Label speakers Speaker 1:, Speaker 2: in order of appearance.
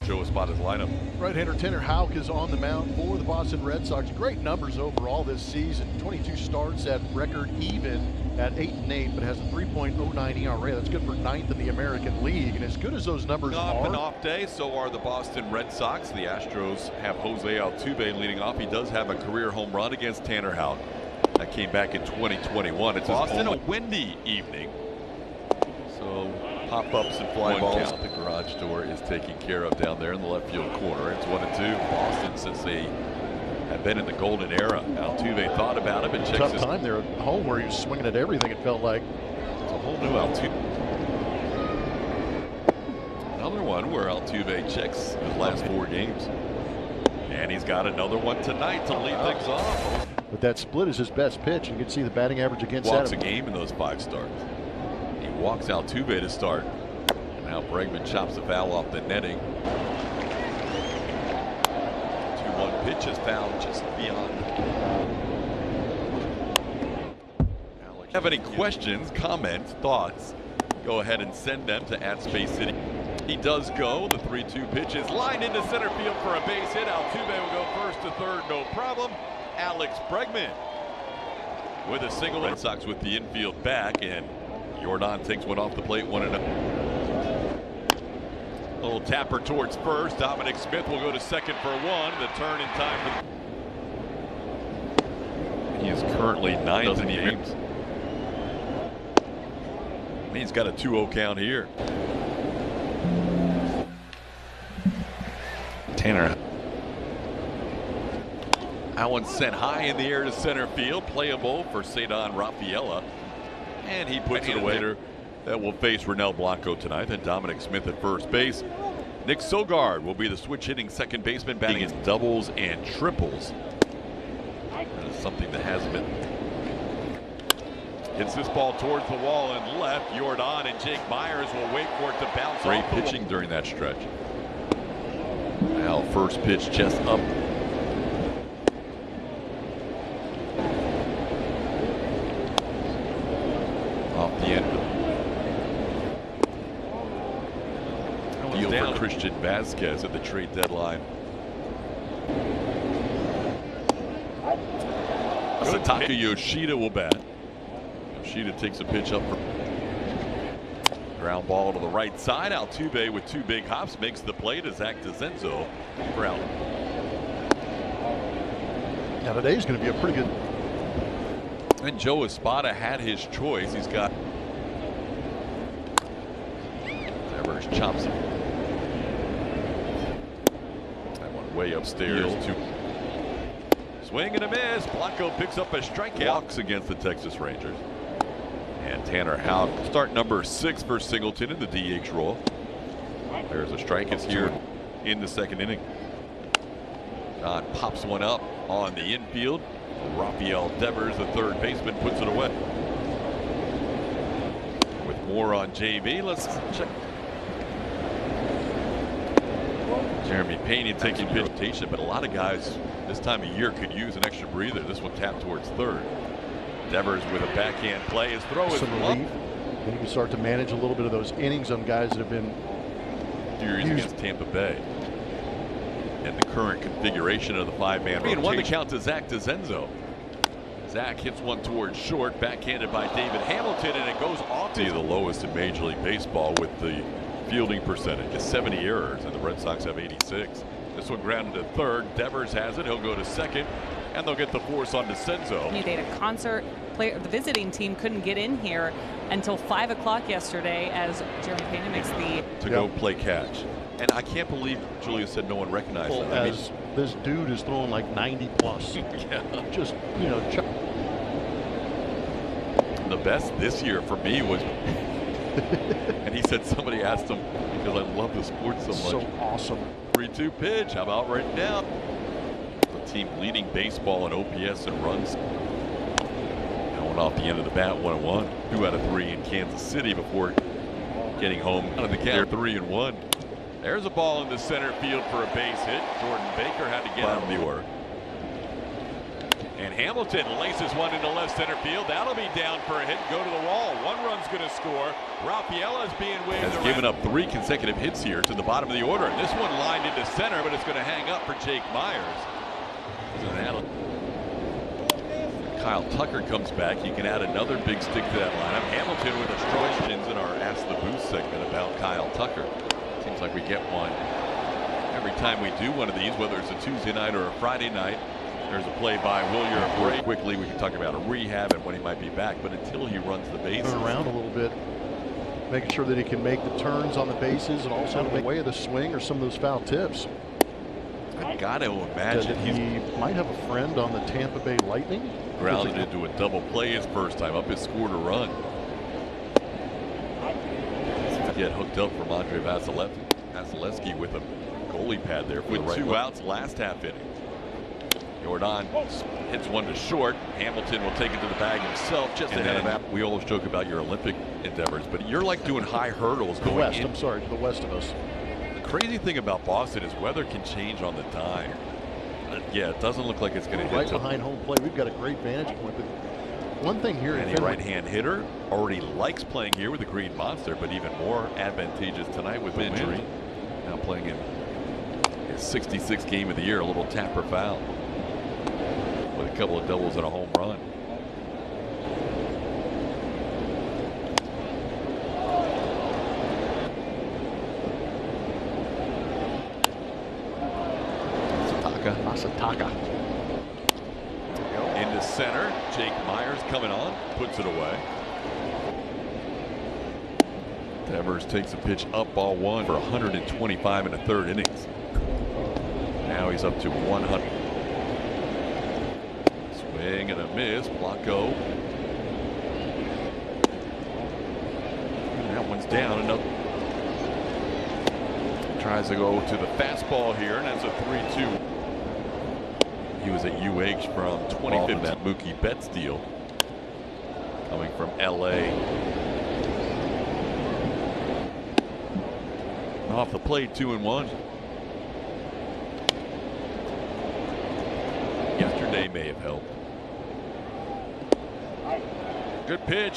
Speaker 1: Show us about his lineup.
Speaker 2: Right-hander Tanner Houck is on the mound for the Boston Red Sox. Great numbers overall this season. 22 starts at record even at 8-8, but has a 3.09 ERA. That's good for 9th in the American League. And as good as those numbers
Speaker 1: Off
Speaker 2: are,
Speaker 1: an off day, so are the Boston Red Sox. The Astros have Jose Altuve leading off. He does have a career home run against Tanner Houck. That came back in 2021. It's Boston, a windy evening. So pop-ups and fly balls. The garage door is taken care of down there in the left field corner. It's 1-2. Boston, since they have been in the golden era. Altuve thought about him and checks
Speaker 2: tough time there at home where he was swinging at everything, it felt like.
Speaker 1: It's a whole new Altuve. Another one where Altuve checks his last 4 games. And he's got another one tonight to lead things off.
Speaker 2: But that split is his best pitch. You can see the batting average against
Speaker 1: walks
Speaker 2: that.
Speaker 1: A game in those 5 starts. He walks Altuve to start. And now Bregman chops the foul off the netting. 2-1 pitch is fouled just beyond. Alex, have any questions, comments, thoughts? Go ahead and send them to @SpaceCity. He does go. The 3-2 pitch is lined into center field for a base hit. Altuve will go first to third, no problem. Alex Bregman with a single. Red Sox with the infield back, and Jordan takes one off the plate, 1-0. A little tapper towards first. Dominic Smith will go to second for 1. The turn in time for. He is currently 9th in the games. He's got a 2-0 count here. Tanner. That one sent high in the air to center field, playable for Cedar Rafaela, and he puts it away. That will face Ronel Blanco tonight. And Dominic Smith at first base. Nick Sogard will be the switch hitting second baseman, batting his doubles and triples. That is something that hasn't been. Hits this ball towards the wall and left. Jordan and Jake Myers will wait for it to bounce. Great pitching during that stretch. Now first pitch just up. Off the end. Deal for Christian Vasquez at the trade deadline. Sataka Yoshida will bat. Yoshida takes a pitch up for ground ball to the right side. Altuve with 2 big hops makes the play to Zach DeZenzo. Brown.
Speaker 2: Now today's going to be a pretty good.
Speaker 1: And Joe Espada had his choice. He's got Devers chops him. That one way upstairs. Swing and a miss. Blanco picks up a strikeout. Walks against the Texas Rangers. And Tanner Houck, start number 6 for Singleton in the DH role. There's a strike. It's here in the 2nd inning. John pops one up on the infield. Rafael Devers, the 3rd baseman, puts it away. With more on JV, let's check. Jeremy Pena taking pitch rotation, but a lot of guys this time of year could use an extra breather. This one tapped towards 3rd. Devers with a backhand play. His throw is
Speaker 2: relief. Then you can start to manage a little bit of those innings on guys that have been
Speaker 1: used against Tampa Bay. And the current configuration of the 5-man rotation. 3-1 to count to Zach DeZenzo. Zach hits one towards short, backhanded by David Hamilton, and it goes off to the lowest in Major League Baseball with the fielding percentage. It's 70 errors, and the Red Sox have 86. This one grounded to 3rd. Devers has it. He'll go to 2nd, and they'll get the force on DeZenzo.
Speaker 3: They had a concert. The visiting team couldn't get in here until 5 o'clock yesterday as Jeremy Pena makes the
Speaker 1: to go play catch. And I can't believe Julia said no one recognized him.
Speaker 2: As this dude is throwing like 90 plus.
Speaker 1: Yeah.
Speaker 2: Just, you know.
Speaker 1: The best this year for me was, and he said somebody asked him, because I love the sport so much.
Speaker 2: So awesome.
Speaker 1: 3-2 pitch. How about right now? The team leading baseball in OPS and runs. Going off the end of the bat, 1-1. 2 out of 3 in Kansas City before getting home out of the count. 3-1. There's a ball in the center field for a base hit. Jordan Baker had to get out of the order. And Hamilton laces one into left center field. That'll be down for a hit and go to the wall. One run's going to score. Rafaela's being waved around. Has given up 3 consecutive hits here to the bottom of the order. And this one lined into center, but it's going to hang up for Jake Myers. So that'll... Kyle Tucker comes back. You can add another big stick to that lineup. Hamilton with a strong questions in our Ask the Booth segment about Kyle Tucker. Seems like we get one every time we do one of these, whether it's a Tuesday night or a Friday night. There's a play by Willier. Very quickly, we can talk about a rehab and when he might be back, but until he runs the bases.
Speaker 2: Turn around a little bit, making sure that he can make the turns on the bases and also make way of the swing or some of those foul tips.
Speaker 1: I got to imagine
Speaker 2: he might have a friend on the Tampa Bay Lightning.
Speaker 1: Grounded into a double play his first time up, has scored a run. Get hooked up from Andre Vasilevsky with a goalie pad there with 2 outs last half inning. Jordan hits one to short. Hamilton will take it to the bag himself just ahead of that. We always joke about your Olympic endeavors, but you're like doing high hurdles going
Speaker 2: west. I'm sorry, to the west of us.
Speaker 1: The crazy thing about Boston is weather can change on the dime. Yeah, it doesn't look like it's going to hit.
Speaker 2: Right behind home plate, we've got a great vantage point. But one thing here,
Speaker 1: any right-hand hitter already likes playing here with the Green Monster, but even more advantageous tonight with injury. Now playing in his 66th game of the year, a little tapper foul with a couple of doubles and a home run.
Speaker 2: Masataka.
Speaker 1: Into center. Jake Myers coming on, puts it away. Devers takes a pitch up, ball 1 for 125 in the 3rd innings. Now he's up to 100. Swing and a miss. Blanco. That one's down. Another. Tries to go to the fastball here, and that's a 3-2. He was at UH from 2015. That Mookie Betts deal coming from LA. Off the plate, 2-1. Yesterday may have helped. Good pitch.